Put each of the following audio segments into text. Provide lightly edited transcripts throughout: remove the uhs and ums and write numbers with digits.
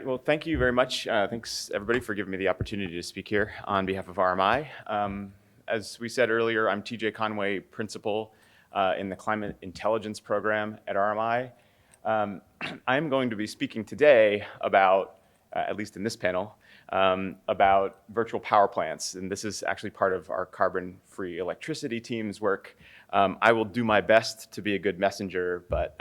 Well, thank you very much. Thanks, everybody, for giving me the opportunity to speak here on behalf of RMI. As we said earlier, I'm TJ Conway, principal in the Climate Intelligence Program at RMI. I'm going to be speaking today about, at least in this panel, about virtual power plants. And this is actually part of our carbon-free electricity team's work. I will do my best to be a good messenger, but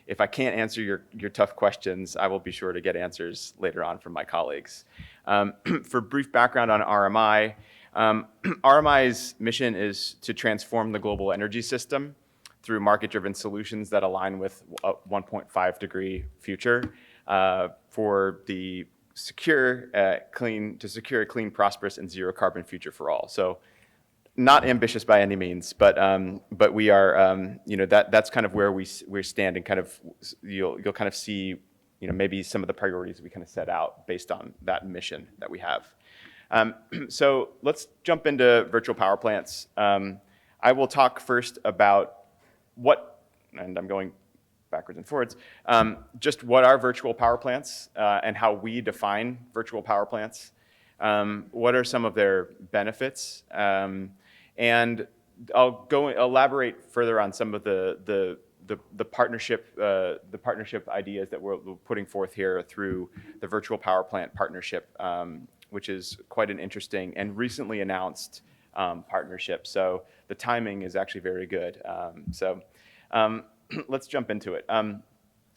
if I can't answer your tough questions, I will be sure to get answers later on from my colleagues. For brief background on RMI, RMI's mission is to transform the global energy system through market-driven solutions that align with a 1.5 degree future for the secure, clean, prosperous, and zero carbon future for all. So, not ambitious by any means, but we are, that's kind of where we're standing. Kind of, you'll kind of see, maybe some of the priorities we kind of set out based on that mission that we have. So let's jump into virtual power plants. I will talk first about and I'm going backwards and forwards, just what are virtual power plants and how we define virtual power plants. What are some of their benefits? And I'll elaborate further on some of the partnership ideas that we're putting forth here through the Virtual Power Plant Partnership, which is quite an interesting and recently announced partnership. So the timing is actually very good. Let's jump into it.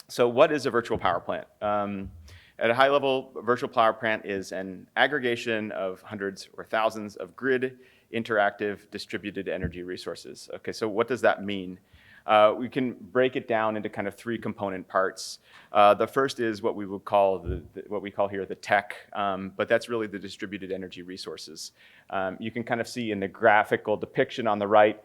So what is a virtual power plant? At a high level, a virtual power plant is an aggregation of hundreds or thousands of grid interactive distributed energy resources. Okay, so what does that mean? We can break it down into kind of three component parts. The first is what we would call what we call here the tech, but that's really the distributed energy resources. You can kind of see in the graphical depiction on the right,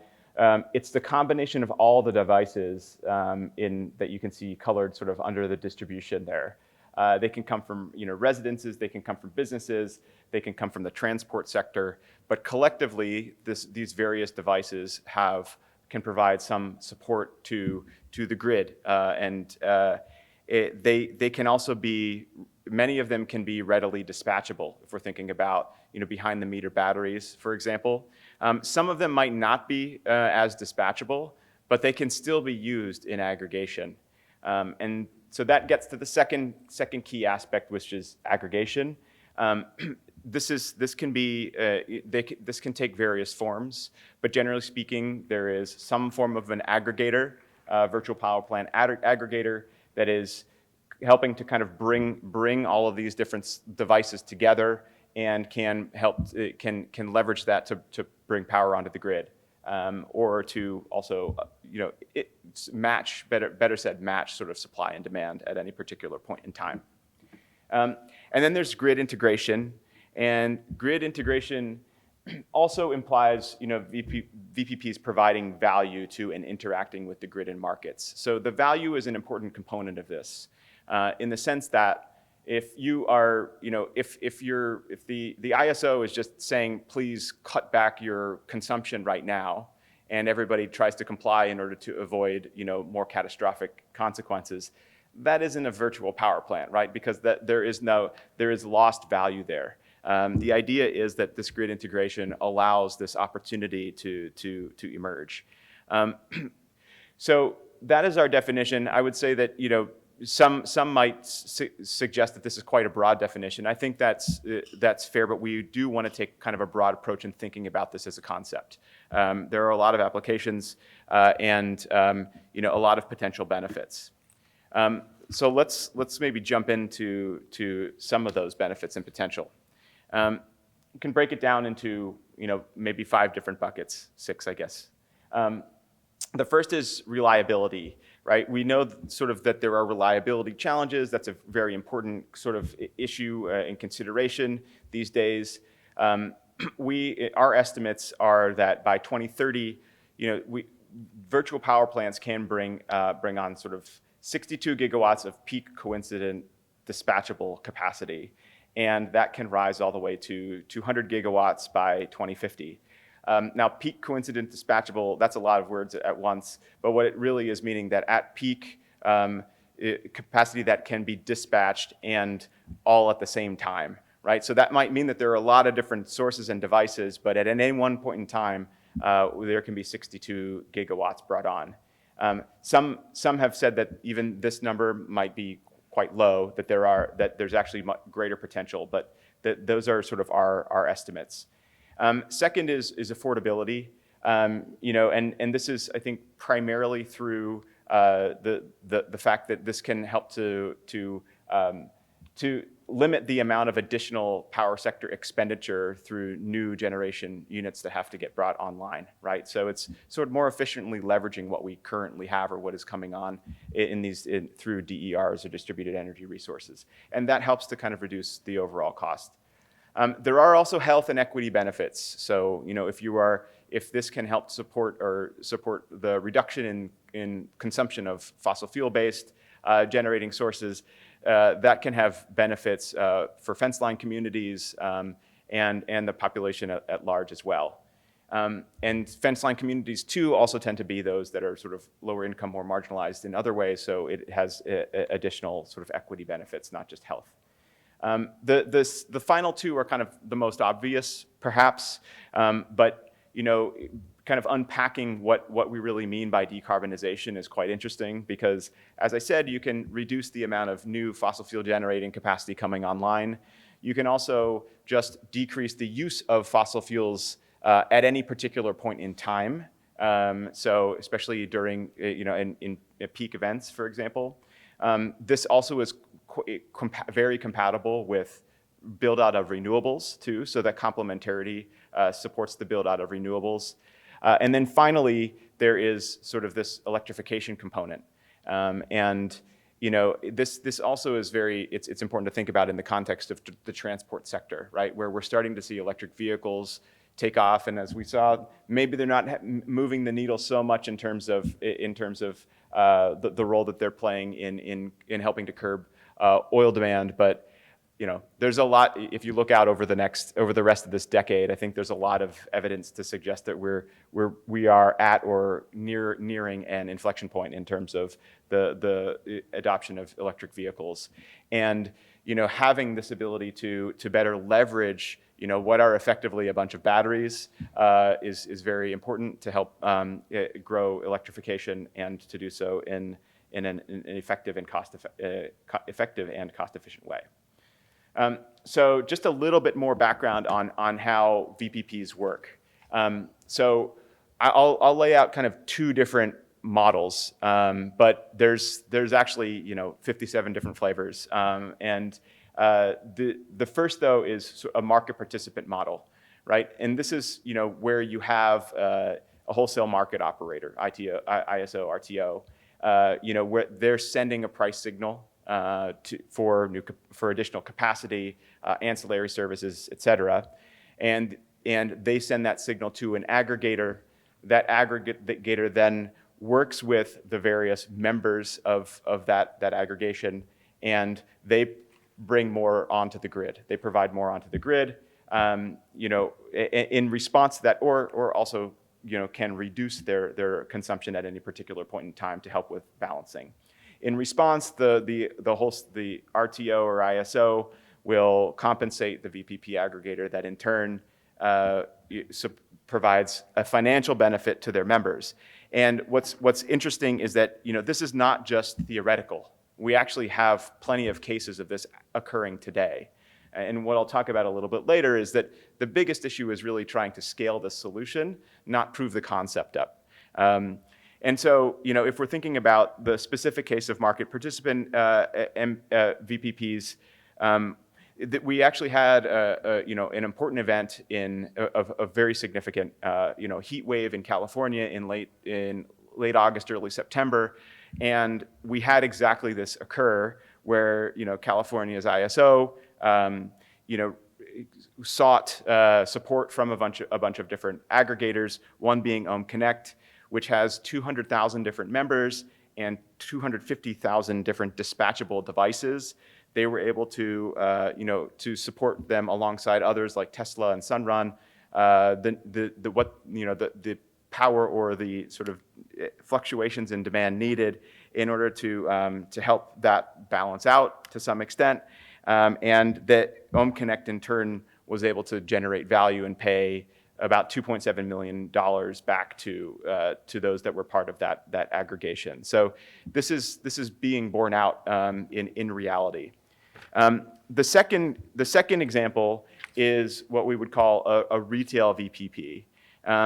it's the combination of all the devices that you can see colored sort of under the distribution there. They can come from residences, they can come from businesses, they can come from the transport sector, but collectively these various devices can provide some support to the grid, and they can also be, many of them can be readily dispatchable. If we're thinking about behind the meter batteries, for example, some of them might not be as dispatchable, but they can still be used in aggregation, and so that gets to the second key aspect, which is aggregation. This can take various forms, but generally speaking, there is some form of an aggregator, virtual power plant aggregator, that is helping to kind of bring all of these different devices together and can leverage that to bring power onto the grid, or to also match sort of supply and demand at any particular point in time. And then there's grid integration. And grid integration also implies, VPPs providing value to and interacting with the grid and markets. So the value is an important component of this, in the sense that if you are, if the ISO is just saying, please cut back your consumption right now, and everybody tries to comply in order to avoid, more catastrophic consequences, that isn't a virtual power plant, right? Because there is lost value there. The idea is that this grid integration allows this opportunity to emerge. So that is our definition. I would say that some might suggest that this is quite a broad definition. I think that's fair, but we do want to take kind of a broad approach in thinking about this as a concept. There are a lot of applications and a lot of potential benefits. So let's maybe jump into some of those benefits and potential. You can break it down into maybe 5 different buckets, 6, I guess. The first is reliability, right? We know sort of that there are reliability challenges. That's a very important sort of issue in consideration these days. Our estimates are that by 2030, virtual power plants can bring on sort of 62 gigawatts of peak coincident dispatchable capacity. And that can rise all the way to 200 gigawatts by 2050. Now, peak coincident dispatchable, that's a lot of words at once, but what it really is meaning that at peak, capacity that can be dispatched and all at the same time, right? So that might mean that there are a lot of different sources and devices, but at any one point in time, there can be 62 gigawatts brought on. Some have said that even this number might be quite low, that there's actually much greater potential, but those are sort of our estimates. Second is affordability, and this is, I think, primarily through the fact that this can help to limit the amount of additional power sector expenditure through new generation units that have to get brought online, right? So it's sort of more efficiently leveraging what we currently have or what is coming on through DERs or distributed energy resources. And that helps to kind of reduce the overall cost. There are also health and equity benefits. So, if this can help support the reduction in consumption of fossil fuel-based generating sources, that can have benefits for fence line communities and the population at large as well. And fence line communities too also tend to be those that are sort of lower income, more marginalized in other ways, so it has additional sort of equity benefits, not just health. The final two are kind of the most obvious, perhaps, but kind of unpacking what we really mean by decarbonization is quite interesting because, as I said, you can reduce the amount of new fossil fuel generating capacity coming online. You can also just decrease the use of fossil fuels at any particular point in time. So especially during, in peak events, for example. This also is very compatible with build out of renewables too, so that complementarity supports the build out of renewables. And then finally, there is sort of this electrification component. This also is it's important to think about in the context of the transport sector, right? Where we're starting to see electric vehicles take off, and as we saw, maybe they're not moving the needle so much in terms of the role that they're playing in helping to curb oil demand, but there's a lot. If you look out over the rest of this decade, I think there's a lot of evidence to suggest that we are at or nearing an inflection point in terms of the adoption of electric vehicles, and having this ability to better leverage what are effectively a bunch of batteries is very important to help grow electrification and to do so in an effective and cost-efficient way. So just a little bit more background on how VPPs work. So I'll lay out kind of two different models, but there's actually 57 different flavors. And the first though is a market participant model, right? And this is where you have a wholesale market operator, ISO, RTO, where they're sending a price signal for additional capacity, ancillary services, et cetera. And they send that signal to an aggregator. That aggregator then works with the various members of that aggregation, and they bring more onto the grid. They provide more onto the grid, in response to that, or also can reduce their consumption at any particular point in time to help with balancing. In response, the RTO or ISO will compensate the VPP aggregator that in turn provides a financial benefit to their members. And what's interesting is that this is not just theoretical. We actually have plenty of cases of this occurring today. And what I'll talk about a little bit later is that the biggest issue is really trying to scale the solution, not prove the concept up. And so, if we're thinking about the specific case of market participant VPPs, we actually had an important event of a very significant heat wave in California in late August, early September, and we had exactly this occur where California's ISO sought support from a bunch of different aggregators, one being OhmConnect, which has 200,000 different members and 250,000 different dispatchable devices. They were able to support them alongside others like Tesla and Sunrun. The power or the sort of fluctuations in demand needed in order to help that balance out to some extent, and that Ohm Connect in turn was able to generate value and pay about $2.7 million back to those that were part of that aggregation. So this is being borne out in reality. The second example is what we would call a retail VPP.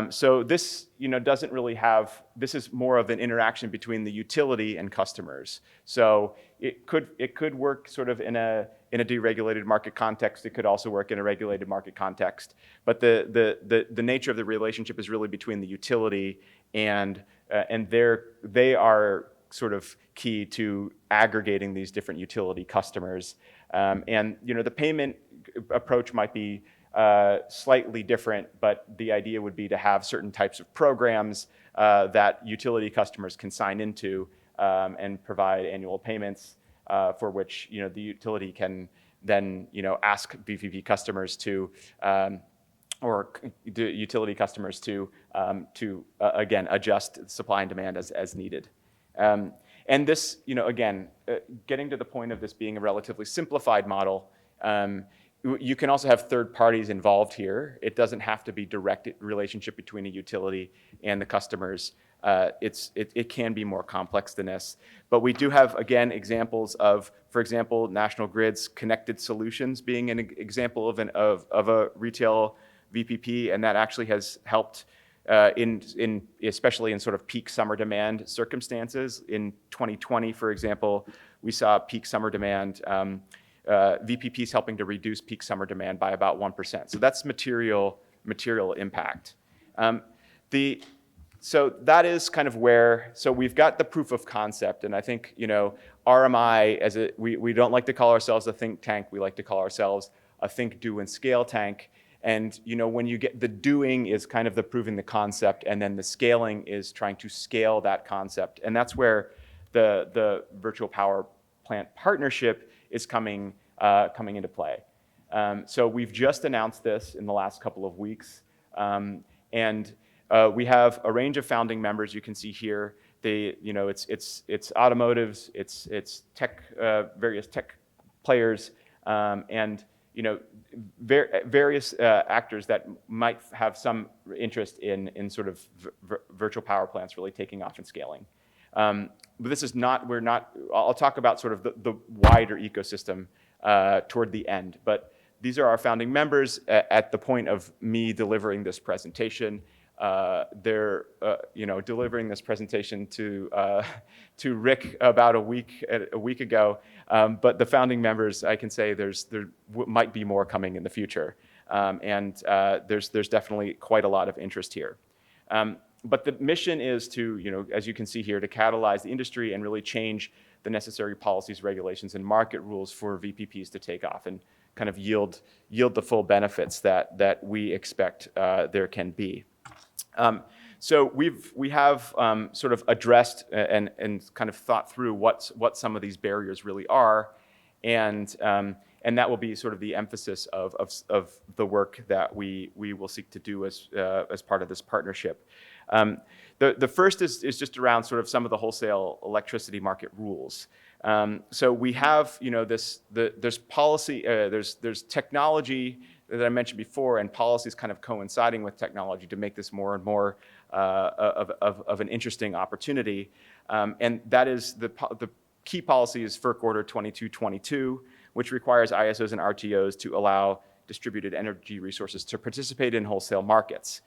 So this, doesn't really have, this is more of an interaction between the utility and customers. So it could work sort of in a deregulated market context. It could also work in a regulated market context. But the nature of the relationship is really between the utility and they are sort of key to aggregating these different utility customers. And the payment approach might be slightly different, but the idea would be to have certain types of programs that utility customers can sign into and provide annual payments for which the utility can then ask VPP customers to or the utility customers to again adjust supply and demand as needed. And this, again, getting to the point of this being a relatively simplified model, you can also have third parties involved here. It doesn't have to be direct relationship between a utility and the customers. It can be more complex than this. But we do have, again, examples of, for example, National Grid's connected solutions being an example of a retail VPP, and that actually has helped especially in sort of peak summer demand circumstances. In 2020, for example, we saw peak summer demand, VPPs helping to reduce peak summer demand by about 1%. So that's material impact. So that is kind of where, so we've got the proof of concept, and I think, RMI, we don't like to call ourselves a think tank, we like to call ourselves a think, do, and scale tank. And when you get the doing is kind of the proving the concept, and then the scaling is trying to scale that concept. And that's where the virtual power plant partnership is coming into play. So we've just announced this in the last couple of weeks, and we have a range of founding members. You can see here, it's automotives, it's tech, various tech players, and various actors that might have some interest in sort of virtual power plants really taking off and scaling. But this is not, I'll talk about sort of the wider ecosystem toward the end. But these are our founding members at the point of me delivering this presentation. They're delivering this presentation to Rick about a week ago, but the founding members, I can say there might be more coming in the future, and there's definitely quite a lot of interest here. But the mission is to, as you can see here, to catalyze the industry and really change the necessary policies, regulations, and market rules for VPPs to take off and kind of yield the full benefits that we expect there can be. So we have sort of addressed and kind of thought through what some of these barriers really are, and that will be sort of the emphasis of the work that we will seek to do as part of this partnership. The first is just around sort of some of the wholesale electricity market rules. So we have there's policy, there's technology that I mentioned before, and policies kind of coinciding with technology to make this more and more of an interesting opportunity. And that is the key policy is FERC Order 2222, which requires ISOs and RTOs to allow distributed energy resources to participate in wholesale markets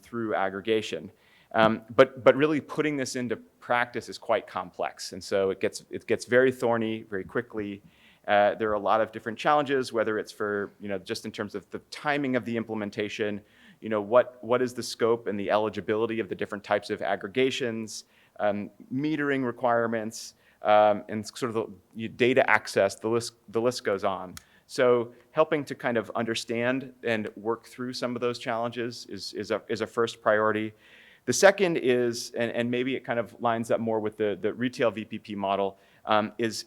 through aggregation. But really putting this into practice is quite complex, and so it gets very thorny very quickly. There are a lot of different challenges, whether it's for, just in terms of the timing of the implementation, what is the scope and the eligibility of the different types of aggregations, metering requirements, and sort of the data access, the list goes on. So helping to kind of understand and work through some of those challenges is a first priority. The second is, and maybe it kind of lines up more with the retail VPP model, is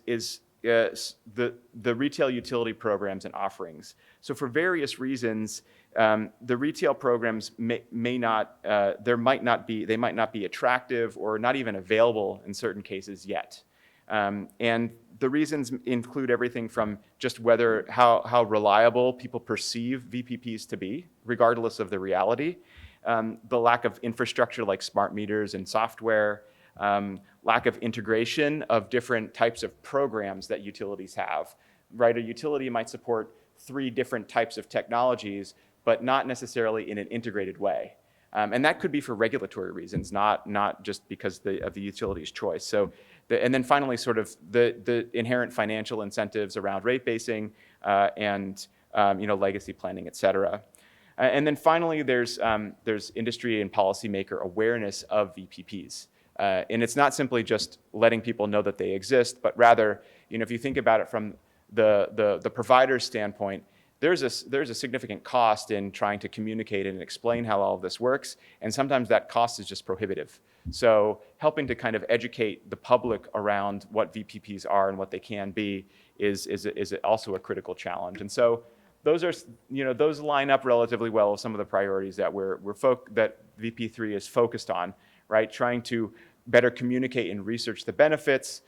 the retail utility programs and offerings. So for various reasons, the retail programs may not, they might not be attractive or not even available in certain cases yet. And the reasons include everything from just how reliable people perceive VPPs to be, regardless of the reality, the lack of infrastructure like smart meters and software, lack of integration of different types of programs that utilities have, right? A utility might support 3 different types of technologies, but not necessarily in an integrated way. And that could be for regulatory reasons, not just because of the utility's choice. So, and then finally, sort of the inherent financial incentives around rate basing and legacy planning, et cetera. And then finally, there's industry and policymaker awareness of VPPs. And it's not simply just letting people know that they exist, but rather, if you think about it from the provider's standpoint, there's a significant cost in trying to communicate and explain how all of this works, and sometimes that cost is just prohibitive. So helping to kind of educate the public around what VPPs are and what they can be is also a critical challenge. And so those line up relatively well with some of the priorities that that VP3 is focused on, right? Trying to better communicate and research the benefits,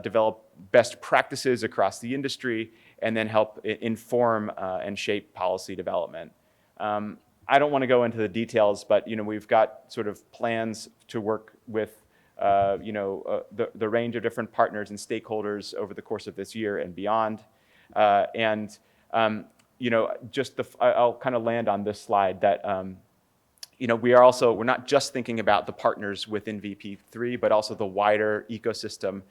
develop best practices across the industry, and then help inform and shape policy development. I don't want to go into the details, but we've got sort of plans to work with the range of different partners and stakeholders over the course of this year and beyond. I'll kind of land on this slide that we're not just thinking about the partners within VP3, but also the wider ecosystem,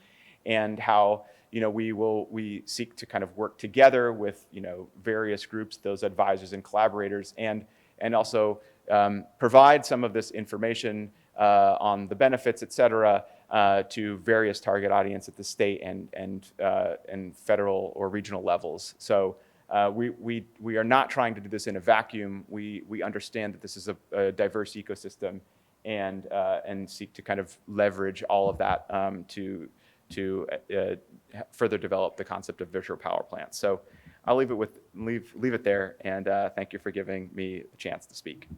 and how we seek to kind of work together with various groups, those advisors and collaborators, and also provide some of this information on the benefits, et cetera, to various target audience at the state and federal or regional levels. So we are not trying to do this in a vacuum. We understand that this is a diverse ecosystem, and seek to kind of leverage all of that to further develop the concept of virtual power plants. So I'll leave it there, and thank you for giving me the chance to speak.